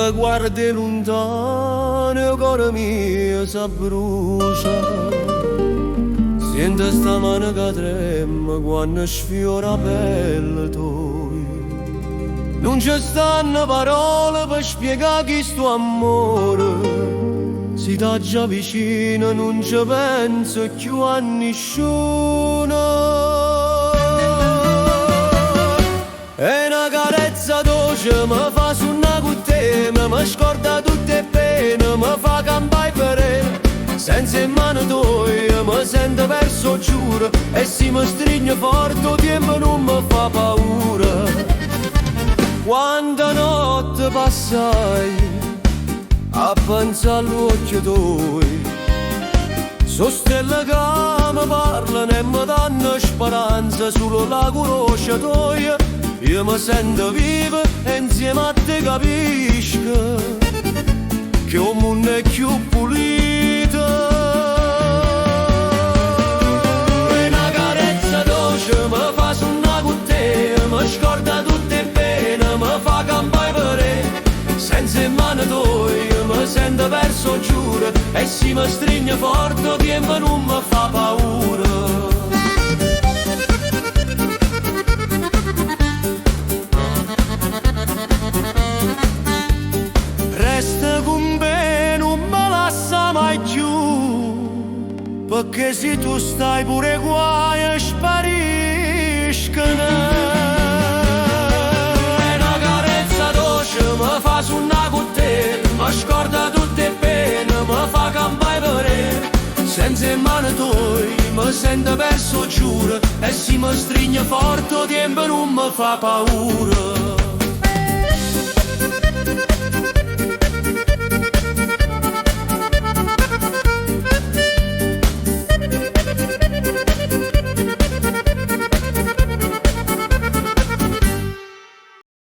te guardi lontano, il cuore mio s'abbrucia. Sento sta mano che trema quando sfiora la pelle tua. Non ci stanno parole per spiegare chi sto amore. Si sta già vicino, non ci penso più a nessuno. E una carezza dolce mi fa suonare con te, mi scorda tutte le pene, mi fa campare per senza in mano tua mi sento perso giuro, e se mi stringe forte il tempo non mi fa paura. Quanta notte passai a pensare all'occhio tuoi, so stelle che mi parlano e mi danno speranza, solo la conosce tua. Io mi sento vivo e insieme a te capisco che il mondo è più pulito. E una carezza dolce mi fa suonare con te, mi scorda tutte le pene, mi fa campare per senza in mano tua mi sento perso giuro, e se mi stringe forte il tempo non mi fa paura. Resta con me, non mi lascia mai più, perché se tu stai pure guai spariscono. E una carezza dolce mi fa suonare con te, mi scorda tutte le pene, mi fa campare per senza in mano tua mi sento perso giuro, e se mi stringe forte il tempo non mi fa paura.